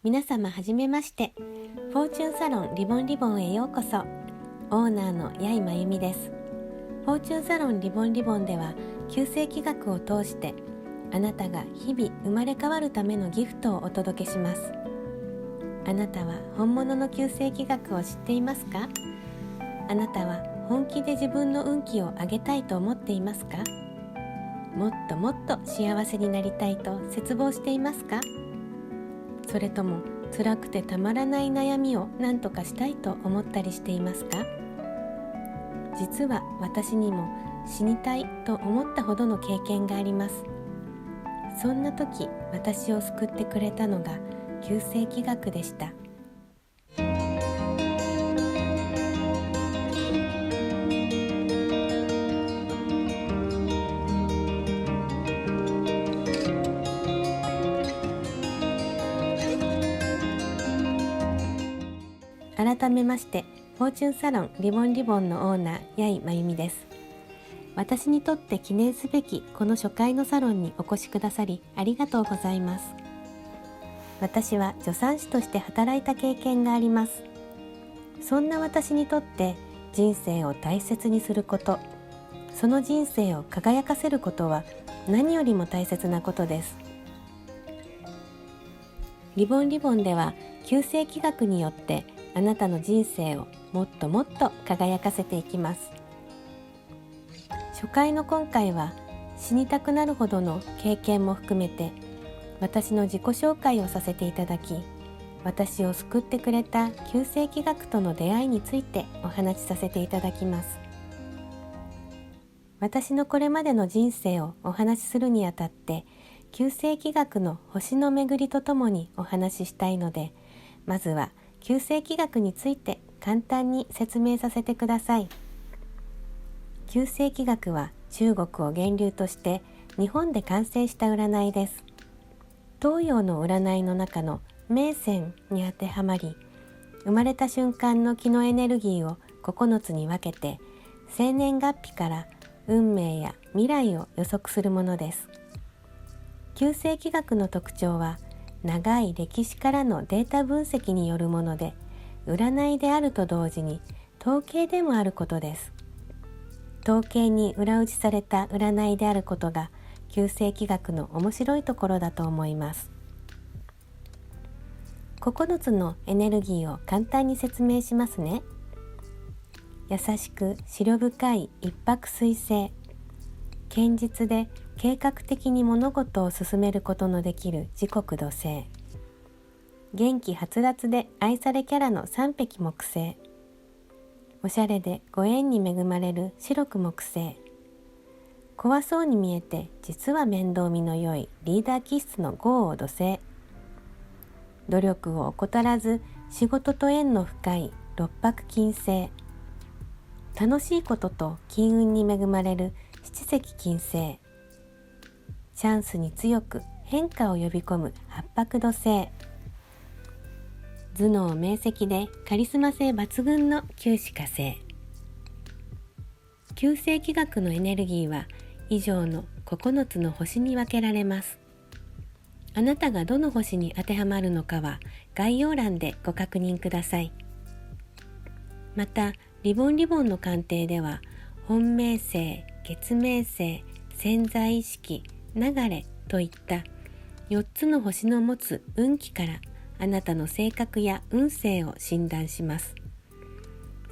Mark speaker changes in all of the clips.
Speaker 1: 皆様はじめまして。フォーチュンサロンリボンリボンへようこそ。オーナーの八重真由美です。フォーチュンサロンリボンリボンでは、旧世紀学を通してあなたが日々生まれ変わるためのギフトをお届けします。あなたは本物の旧世紀学を知っていますか？あなたは本気で自分の運気を上げたいと思っていますか？もっともっと幸せになりたいと切望していますか？それとも辛くてたまらない悩みを何とかしたいと思ったりしていますか？実は私にも死にたいと思ったほどの経験があります。そんな時、私を救ってくれたのが旧世紀学でした。改めまして、フォーチュンサロンリボンリボンのオーナー、八重真由美です。私にとって記念すべきこの初回のサロンにお越しくださりありがとうございます。私は助産師として働いた経験があります。そんな私にとって人生を大切にすること、その人生を輝かせることは何よりも大切なことです。リボンリボンでは旧世紀学によってあなたの人生をもっともっと輝かせていきます。初回の今回は死にたくなるほどの経験も含めて私の自己紹介をさせていただき、私を救ってくれた旧世紀学との出会いについてお話しさせていただきます。私のこれまでの人生をお話しするにあたって旧世紀学の星の巡りとともにお話ししたいので、まずは旧世紀学について簡単に説明させてください。旧世紀学は中国を源流として日本で完成した占いです。東洋の占いの中の冥線に当てはまり、生まれた瞬間の気のエネルギーを9つに分けて、生年月日から運命や未来を予測するものです。旧世紀学の特徴は、長い歴史からのデータ分析によるもので、占いであると同時に統計でもあることです。統計に裏打ちされた占いであることが旧世紀学の面白いところだと思います。9つのエネルギーを簡単に説明しますね。優しく思慮深い一泊水星、堅実で計画的に物事を進めることのできる時刻土星、元気はつらつで愛されキャラの三匹木星、おしゃれでご縁に恵まれる白く木星、怖そうに見えて実は面倒見の良いリーダー気質の豪王土星、努力を怠らず仕事と縁の深い六白金星、楽しいことと金運に恵まれる七石金星、チャンスに強く変化を呼び込む八白土星、頭脳明晰でカリスマ性抜群の九紫火星。旧世紀学のエネルギーは以上の9つの星に分けられます。あなたがどの星に当てはまるのかは概要欄でご確認ください。また、リボンリボンの鑑定では、本命星、月命星、潜在意識、流れといった4つの星の持つ運気からあなたの性格や運勢を診断します。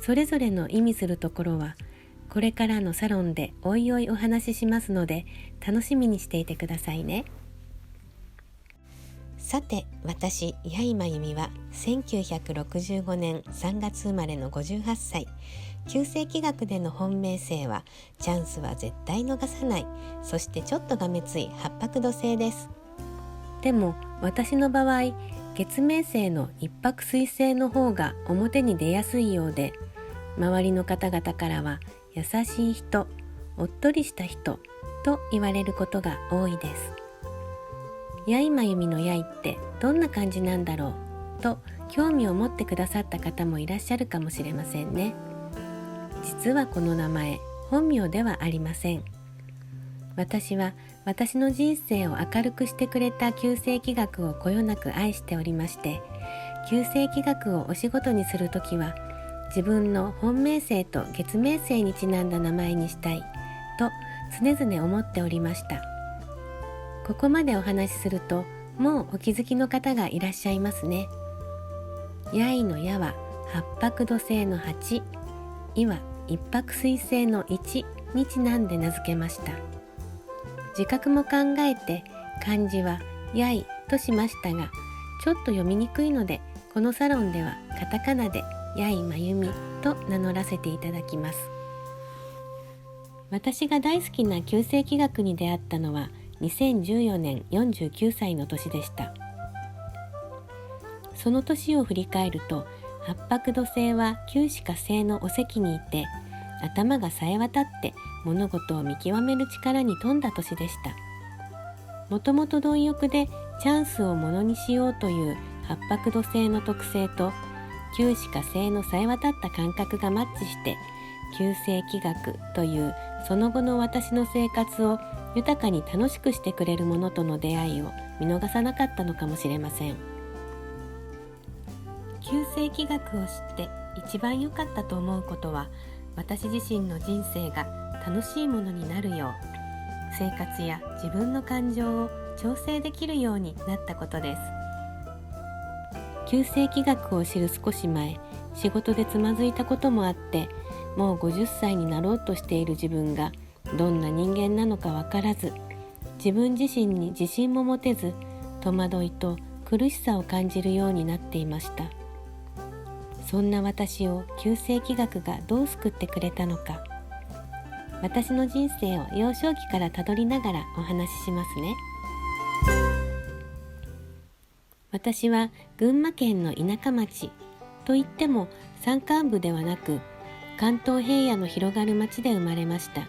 Speaker 1: それぞれの意味するところはこれからのサロンでおいおいお話ししますので、楽しみにしていてくださいね。さて、私八重真由美は1965年3月生まれの58歳。旧世紀学での本命星はチャンスは絶対逃さない、そしてちょっとがめつい八白土星です。でも私の場合、月命星の一泊水星の方が表に出やすいようで、周りの方々からは優しい人、おっとりした人と言われることが多いです。八重真由美の八重ってどんな感じなんだろうと興味を持ってくださった方もいらっしゃるかもしれませんね。実はこの名前、本名ではありません。私は私の人生を明るくしてくれた旧世紀学をこよなく愛しておりまして、旧世紀学をお仕事にするときは自分の本命星と月命星にちなんだ名前にしたいと常々思っておりました。ここまでお話しするともうお気づきの方がいらっしゃいますね。やいのやは八白土星の8、いは一白水星の1にちなんで名付けました。自覚も考えて漢字はやいとしましたが、ちょっと読みにくいのでこのサロンではカタカナでやいまゆみと名乗らせていただきます。私が大好きな旧世紀学に出会ったのは2014年49歳の年でした。その年を振り返ると、八白土星は九死火星のお席にいて、頭が冴え渡って物事を見極める力に富んだ年でした。もともと貪欲でチャンスをものにしようという八白土星の特性と、九死火星の冴え渡った感覚がマッチして、旧世紀学というその後の私の生活を豊かに楽しくしてくれるものとの出会いを見逃さなかったのかもしれません。旧世紀学を知って一番良かったと思うことは、私自身の人生が楽しいものになるよう、生活や自分の感情を調整できるようになったことです。旧世紀学を知る少し前、仕事でつまずいたこともあって、もう50歳になろうとしている自分がどんな人間なのか分からず、自分自身に自信も持てず、戸惑いと苦しさを感じるようになっていました。そんな私を旧世紀学がどう救ってくれたのか、私の人生を幼少期からたどりながらお話ししますね。私は群馬県の田舎町といっても山間部ではなく、関東平野の広がる町で生まれました。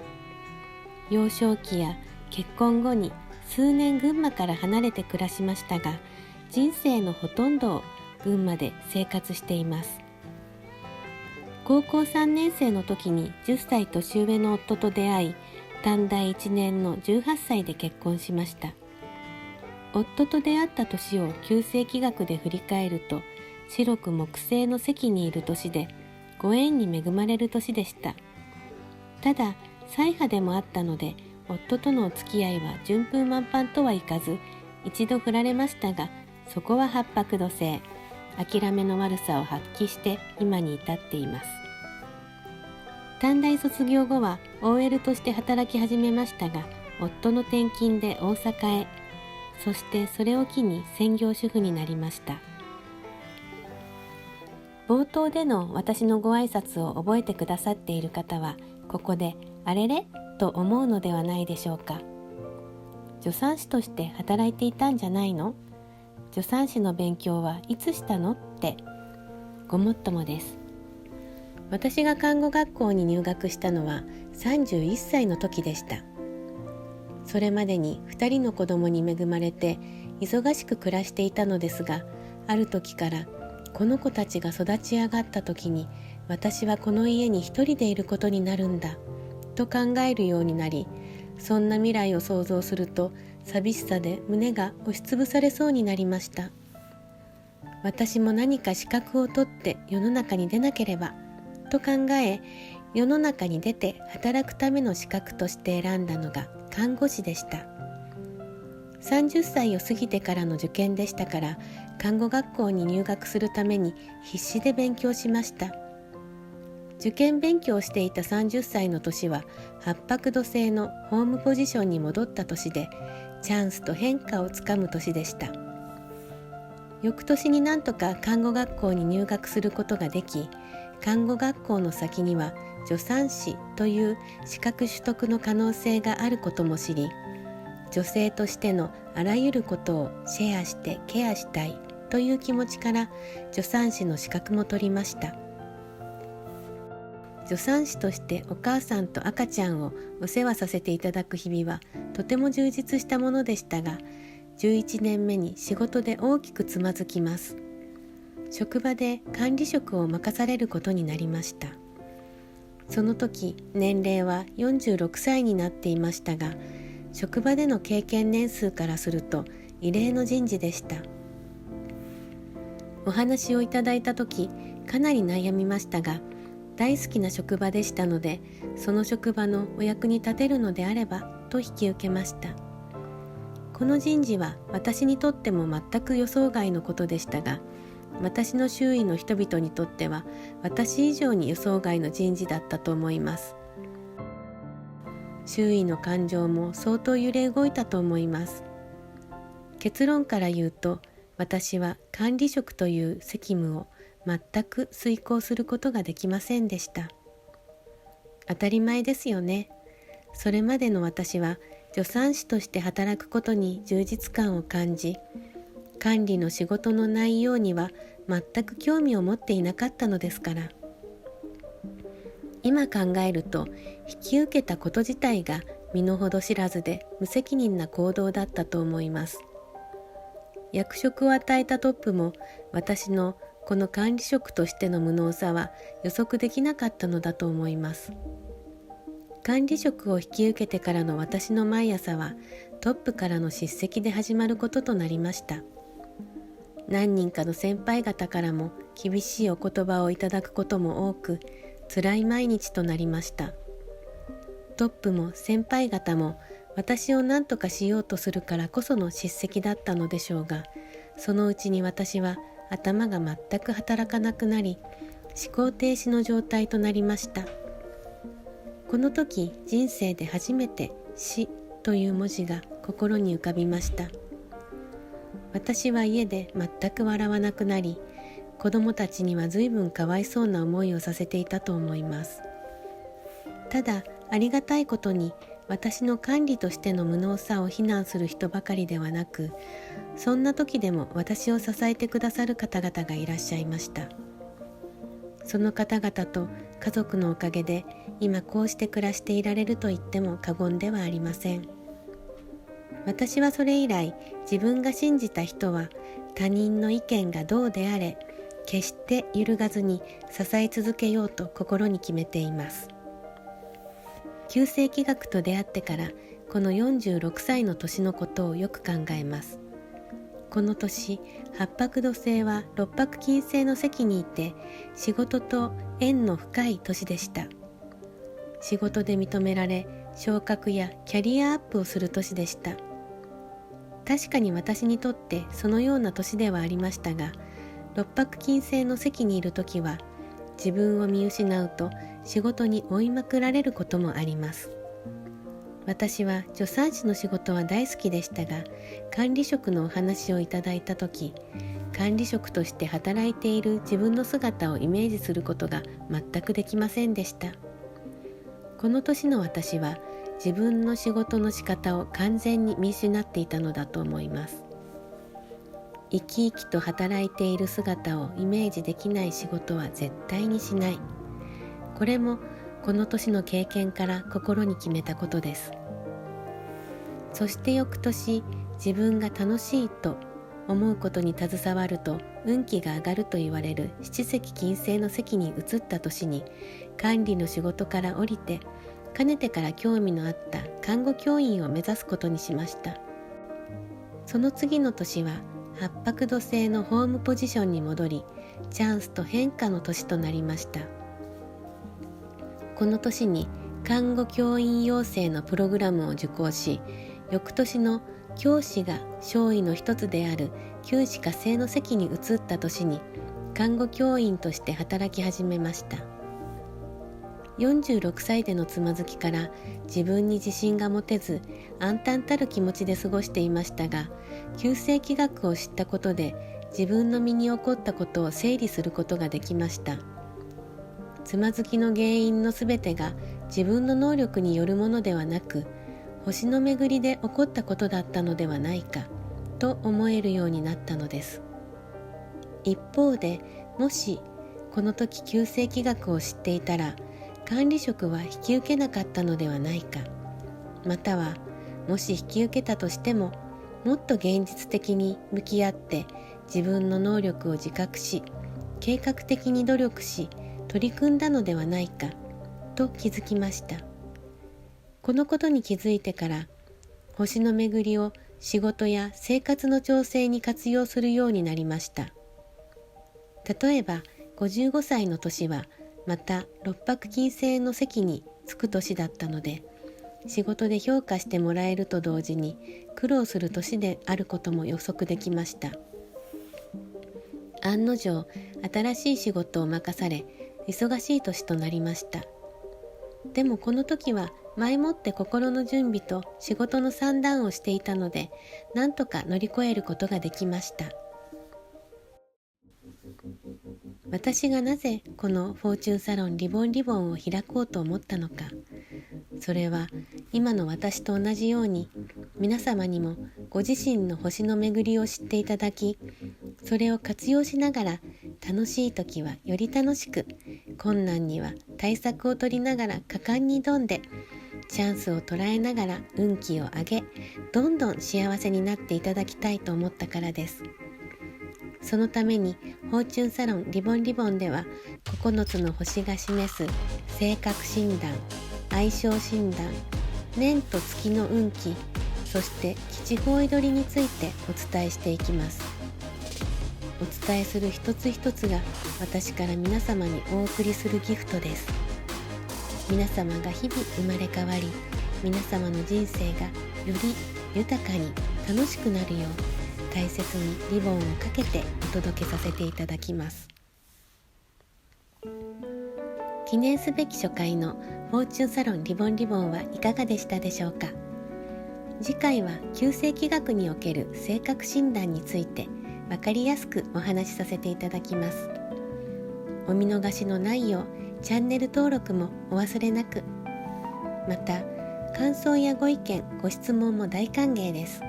Speaker 1: 幼少期や結婚後に数年群馬から離れて暮らしましたが、人生のほとんどを群馬で生活しています。高校3年生の時に10歳年上の夫と出会い、短大1年の18歳で結婚しました。夫と出会った年を旧世紀学で振り返ると、白く木星の席にいる年で、ご縁に恵まれる年でした。ただ、歳派でもあったので、夫とのお付き合いは順風満帆とはいかず、一度振られましたが、そこは八白土星、諦めの悪さを発揮して今に至っています。短大卒業後は OL として働き始めましたが、夫の転勤で大阪へ、そしてそれを機に専業主婦になりました。冒頭での私のご挨拶を覚えてくださっている方は、ここであれれと思うのではないでしょうか。助産師として働いていたんじゃないの？助産師の勉強はいつしたのってごもっともです。私が看護学校に入学したのは31歳の時でした。それまでに2人の子供に恵まれて忙しく暮らしていたのですが、ある時からこの子たちが育ち上がった時に私はこの家に一人でいることになるんだと考えるようになり、そんな未来を想像すると寂しさで胸が押しつぶされそうになりました。私も何か資格を取って世の中に出なければと考え、世の中に出て働くための資格として選んだのが看護師でした。30歳を過ぎてからの受験でしたから、看護学校に入学するために必死で勉強しました。受験勉強をしていた30歳の年は八白土星のホームポジションに戻った年で、チャンスと変化をつかむ年でした。翌年になんとか看護学校に入学することができ、看護学校の先には助産師という資格取得の可能性があることも知り、女性としてのあらゆることをシェアしてケアしたいという気持ちから助産師の資格も取りました。助産師としてお母さんと赤ちゃんをお世話させていただく日々はとても充実したものでしたが、11年目に仕事で大きくつまずきます。職場で管理職を任されることになりました。その時年齢は46歳になっていましたが、職場での経験年数からすると異例の人事でした。お話をいただいた時、かなり悩みましたが、大好きな職場でしたので、その職場のお役に立てるのであればと引き受けました。この人事は私にとっても全く予想外のことでしたが、私の周囲の人々にとっては私以上に予想外の人事だったと思います。周囲の感情も相当揺れ動いたと思います。結論から言うと、私は管理職という責務を全く遂行することができませんでした。当たり前ですよね。それまでの私は助産師として働くことに充実感を感じ、管理の仕事の内容には全く興味を持っていなかったのですから。今考えると、引き受けたこと自体が身の程知らずで無責任な行動だったと思います。役職を与えたトップも私のこの管理職としての無能さは予測できなかったのだと思います。管理職を引き受けてからの私の毎朝はトップからの叱責で始まることとなりました。何人かの先輩方からも厳しいお言葉をいただくことも多く、辛い毎日となりました。トップも先輩方も私を何とかしようとするからこその叱責だったのでしょうが、そのうちに私は頭が全く働かなくなり、思考停止の状態となりました。この時、人生で初めて死という文字が心に浮かびました。私は家で全く笑わなくなり、子供たちには随分かわいそうな思いをさせていたと思います。ただ、ありがたいことに、私の管理としての無能さを非難する人ばかりではなく、そんな時でも私を支えてくださる方々がいらっしゃいました。その方々と家族のおかげで今こうして暮らしていられると言っても過言ではありません。私はそれ以来、自分が信じた人は他人の意見がどうであれ、決して揺るがずに支え続けようと心に決めています。旧世紀学と出会ってからこの46歳の年のことをよく考えます。この年、八白土星は六白金星の席にいて、仕事と縁の深い年でした。仕事で認められ、昇格やキャリアアップをする年でした。確かに私にとってそのような年ではありましたが、六白金星の席にいるときは、自分を見失うと仕事に追いまくられることもあります。私は助産師の仕事は大好きでしたが、管理職のお話をいただいたとき、管理職として働いている自分の姿をイメージすることが全くできませんでした。この年の私は自分の仕事の仕方を完全に見失っていたのだと思います。生き生きと働いている姿をイメージできない仕事は絶対にしない。これもこの年の経験から心に決めたことです。そして翌年、自分が楽しいと思うことに携わると運気が上がると言われる七石金星の席に移った年に、管理の仕事から降りて、かねてから興味のあった看護教員を目指すことにしました。その次の年は八白土星のホームポジションに戻り、チャンスと変化の年となりました。この年に看護教員養成のプログラムを受講し、翌年の教師が勝位の一つである九死火星の席に移った年に看護教員として働き始めました。46歳でのつまずきから自分に自信が持てず、暗淡たる気持ちで過ごしていましたが、旧世紀学を知ったことで自分の身に起こったことを整理することができました。つまずきの原因のすべてが自分の能力によるものではなく、星の巡りで起こったことだったのではないかと思えるようになったのです。一方で、もしこの時旧世紀学を知っていたら、管理職は引き受けなかったのではないか、またはもし引き受けたとしても、もっと現実的に向き合って自分の能力を自覚し、計画的に努力し取り組んだのではないかと気づきました。このことに気づいてから、星の巡りを仕事や生活の調整に活用するようになりました。例えば55歳の年はまた六白金星の席につく年だったので、仕事で評価してもらえると同時に苦労する年であることも予測できました。案の定、新しい仕事を任され、忙しい年となりました。でもこの時は前もって心の準備と仕事の算段をしていたので、なんとか乗り越えることができました。私がなぜこのフォーチュンサロンリボンを開こうと思ったのか。それは今の私と同じように皆様にもご自身の星の巡りを知っていただき、それを活用しながら楽しい時はより楽しく、困難には対策を取りながら果敢に挑んで、チャンスを捉えながら運気を上げ、どんどん幸せになっていただきたいと思ったからです。そのためにフォーチュンサロンリボンでは9つの星が示す性格診断、相性診断、年と月の運気、そして吉報祈りについてお伝えしていきます。お伝えする一つ一つが私から皆様にお送りするギフトです。皆様が日々生まれ変わり、皆様の人生がより豊かに楽しくなるよう、大切にリボンをかけてお届けさせていただきます。記念すべき初回のフォーチュンサロンリボンはいかがでしたでしょうか。次回は九星気学における性格診断について分かりやすくお話しさせていただきます。お見逃しのないようチャンネル登録もお忘れなく。また感想やご意見ご質問も大歓迎です。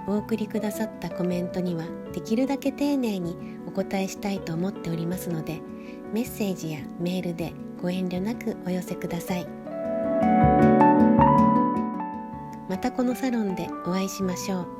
Speaker 1: お送りくださったコメントにはできるだけ丁寧にお答えしたいと思っておりますので、メッセージやメールでご遠慮なくお寄せください。またこのサロンでお会いしましょう。